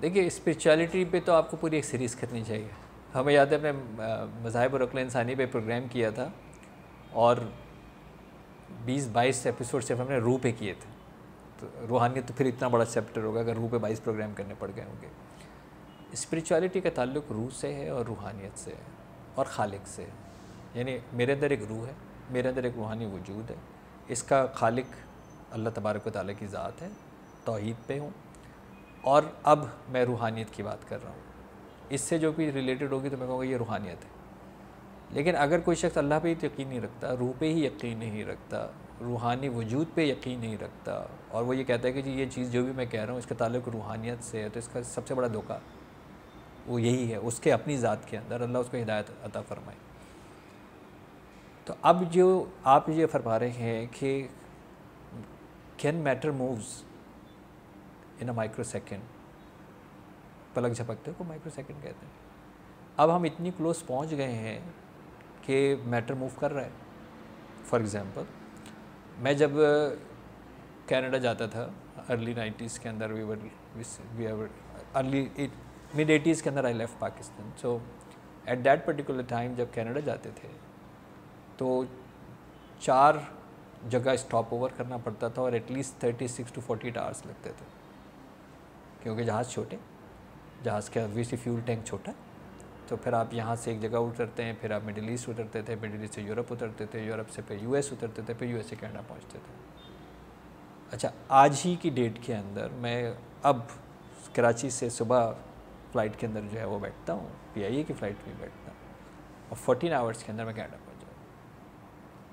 देखिए स्पिरिचुअलिटी पे तो आपको पूरी एक सीरीज़ करनी चाहिए। हमें याद है अपने मज़ाहिब और अक़ल इंसानी पे प्रोग्राम किया था और 20-22 एपिसोड सिर्फ हमने रूह पे किए थे। तो रूहानियत तो फिर इतना बड़ा चैप्टर होगा अगर रूह पे 22 प्रोग्राम करने पड़ गए होंगे। स्पिरिचुअलिटी का ताल्लुक रूह से है और रूहानियत से है और खालिक से है। यानी मेरे अंदर एक रूह है, मेरे अंदर एक रूहानी वजूद है, इसका खालिक अल्लाह तबारक व तआला की ज़ात है, तौहीद पे हूँ और अब मैं रूहानियत की बात कर रहा हूँ। इससे जो भी रिलेटेड होगी तो मैं कहूँगा ये रूहानियत है। लेकिन अगर कोई शख्स अल्लाह पे ही यकीन नहीं रखता, रूह पे ही यकीन नहीं रखता, रूहानी वजूद पे यकीन नहीं रखता और वो ये कहता है कि जी ये चीज़ जो भी मैं कह रहा हूँ इसका ताल्लुक रूहानियत से है, तो इसका सबसे बड़ा धोखा वो यही है, उसके अपनी ज़ात के अंदर अल्लाह उसको हिदायत अता फरमाए। तो अब जो आप ये फरमा रहे हैं कि can matter moves in a microsecond, पलक झपकते को माइक्रो सेकेंड कहते हैं। अब हम इतनी क्लोज पहुंच गए हैं कि मैटर मूव कर रहा है। फॉर एग्ज़ाम्पल मैं जब कनाडा जाता था अर्ली 90s के अंदर, वी अर्ली मिड 80s के अंदर I left Pakistan. So at that particular time जब कनाडा जाते थे तो 4 जगह स्टॉप ओवर करना पड़ता था और एटलीस्ट 36 to 48 आवर्स लगते थे, क्योंकि जहाज़ छोटे, जहाज़ का ऑब्वियसली फ्यूल टैंक छोटा। तो फिर आप यहाँ से एक जगह उतरते हैं, फिर आप मिडिल ईस्ट उतरते थे, मिडिल ईस्ट से यूरोप उतरते थे, यूरोप से फिर यूएस उतरते थे, फिर यूएस से कनाडा पहुँचते थे। अच्छा, आज ही की डेट के अंदर मैं अब कराची से सुबह फ़्लाइट के अंदर जो है वो बैठता हूँ, PIA की फ़्लाइट में बैठता हूँ और 14 आवर्स के अंदर मैं कनाडा पहुँच जाऊँ।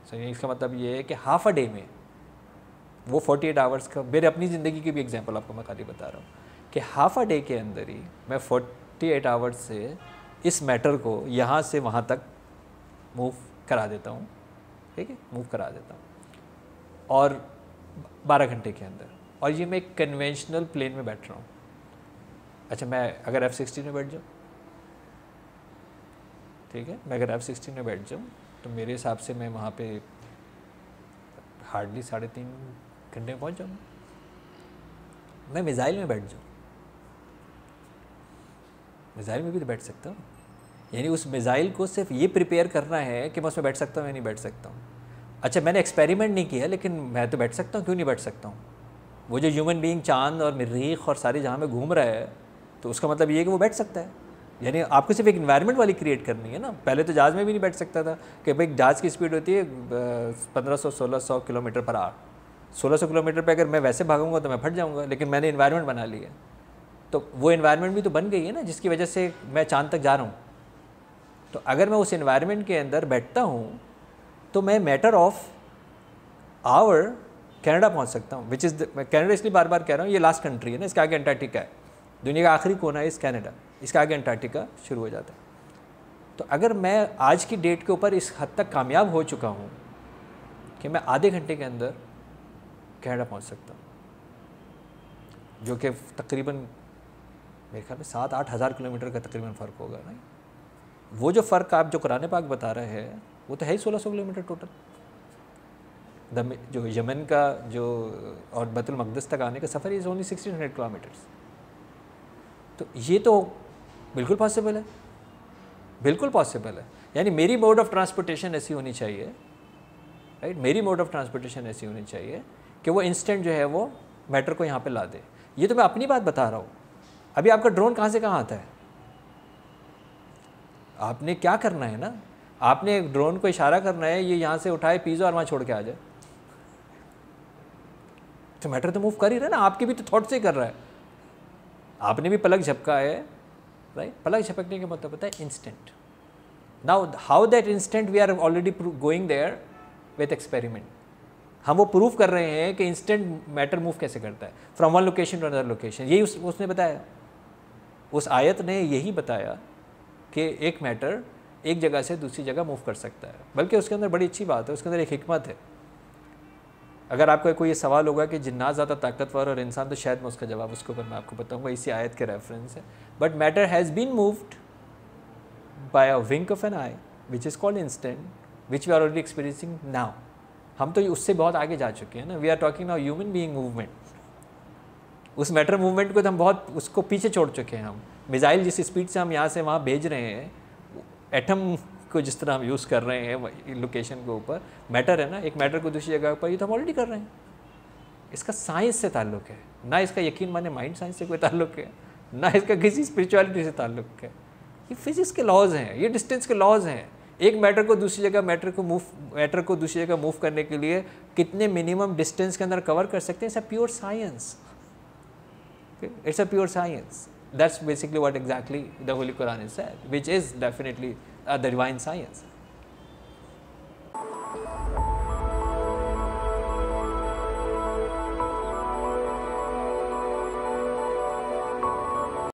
सो इसका मतलब ये है कि हाफ़ अ डे में वो 48 आवर्स का, मेरे अपनी ज़िंदगी की भी एग्जांपल आपको मैं खाली बता रहा हूँ कि हाफ़ अ डे के अंदर ही मैं 48 आवर्स से इस मैटर को यहाँ से वहाँ तक मूव करा देता हूँ। ठीक है, मूव करा देता हूँ और 12 घंटे के अंदर, और ये मैं एक कन्वेंशनल प्लेन में बैठ रहा हूँ। अच्छा, मैं अगर F-16 में बैठ जाऊँ, ठीक है, मैं अगर F-16 में बैठ जाऊँ तो मेरे हिसाब से मैं वहाँ पे हार्डली 3.5 घंटे में पहुँच जाऊँगा। मैं मिज़ाइल में बैठ जाऊँ, मिज़ाइल में भी तो बैठ सकता हूँ। यानी उस मिज़ाइल को सिर्फ ये प्रिपेयर करना है कि मैं उसमें बैठ सकता हूँ या नहीं बैठ सकता हूँ। अच्छा, मैंने एक्सपेरिमेंट नहीं किया लेकिन मैं तो बैठ सकता हूँ, क्यों नहीं बैठ सकता हूँ। वो जो ह्यूमन बीइंग चांद और मरीख और सारी जहाँ में घूम रहा है, तो उसका मतलब ये है कि वो बैठ सकता है। यानी आपको सिर्फ एक इन्वायरमेंट वाली क्रिएट करनी है ना। पहले तो जहाज़ में भी नहीं बैठ सकता था कि भाई जहाज़ की स्पीड होती है 1500-1600 किलोमीटर पर आवर। 1600 किलोमीटर पर अगर मैं वैसे भागूंगा तो मैं फट जाऊँगा, लेकिन मैंने इन्वायरमेंट बना लिया। तो वो इन्वायरमेंट भी तो बन गई है ना, जिसकी वजह से मैं चाँद तक जा रहा हूँ। तो अगर मैं उस इन्वायरमेंट के अंदर बैठता हूँ तो मैं मैटर ऑफ आवर कनाडा पहुँच सकता हूँ। विच इज़ कनाडा इसलिए बार बार कह रहा हूँ, ये लास्ट कंट्री है ना, इसके आगे अंटार्कटिका है। दुनिया का आखिरी कोना है इस कनाडा, इसके आगे अंटार्कटिका शुरू हो जाता है। तो अगर मैं आज की डेट के ऊपर इस हद तक कामयाब हो चुका हूँ कि मैं आधे घंटे के अंदर कनाडा पहुँच सकता हूँ, जो कि तकरीबन मेरे ख्याल में 7-8 हज़ार किलोमीटर का तकरीबन फ़र्क होगा ना। वो जो फ़र्क आप जो कुरान पाक बता रहे हैं वो तो है ही 1600 किलोमीटर टोटल। जो यमन का जो और बैतुल मक़दिस तक आने का सफ़र इज़ ओनली 1600 किलोमीटर्स। तो ये तो बिल्कुल पॉसिबल है, बिल्कुल पॉसिबल है। यानी मेरी मोड ऑफ ट्रांसपोर्टेशन ऐसी होनी चाहिए, राइट, मेरी मोड ऑफ ट्रांसपोर्टेशन ऐसी होनी चाहिए कि वो इंस्टेंट जो है वो मैटर को यहाँ पे ला दे। ये तो मैं अपनी बात बता रहा हूँ। अभी आपका ड्रोन कहाँ से कहाँ आता है? आपने क्या करना है ना, आपने एक ड्रोन को इशारा करना है, ये यहाँ से उठाए पिज़्ज़ा और वहाँ छोड़ के आ जाए। तो मैटर तो मूव कर ही रहा है ना, आपके भी तो थॉट से ही कर रहा है। आपने भी पलक झपका है, राइट। पलक झपकने का मतलब होता है instant. Now how that instant we are already going there with experiment. हम वो प्रूव कर रहे हैं कि इंस्टेंट मैटर मूव कैसे करता है from one location to another location. यही उसने बताया, उस आयत ने यही बताया कि एक मैटर एक जगह से दूसरी जगह मूव कर सकता है। बल्कि उसके अंदर बड़ी अच्छी बात है, उसके अंदर एक हिकमत है। अगर आपका कोई ये सवाल होगा कि जिन्नात ज़्यादा ताकतवर और इंसान, तो शायद मैं उसका जवाब उसके ऊपर मैं आपको बताऊंगा, इसी आयत के रेफरेंस है। But matter has been moved by a wink of an eye which is called instant, which we are already experiencing now. हम तो उससे बहुत आगे जा चुके हैं ना। We are talking now human being movement, उस मैटर मूवमेंट को तो हम बहुत उसको पीछे छोड़ चुके हैं। हम मिसाइल जिस स्पीड से हम यहाँ से वहाँ भेज रहे हैं, एटम को जिस तरह हम यूज़ कर रहे हैं लोकेशन के ऊपर, मैटर है ना, एक मैटर को दूसरी जगह पर, ये तो हम ऑलरेडी कर रहे हैं। इसका साइंस से ताल्लुक़ है ना, इसका यकीन माने माइंड साइंस से कोई ताल्लुक़ है ना, इसका किसी स्पिरिचुअलिटी से ताल्लुक़ है। ये फिजिक्स के लॉज हैं, ये डिस्टेंस के लॉज हैं। एक मैटर को दूसरी जगह मैटर को दूसरी जगह मूव करने के लिए कितने मिनिमम डिस्टेंस के अंदर कवर कर सकते हैं, it's a pure science. It's a pure science. That's basically what exactly the Holy Quran is said, which is definitely the divine science.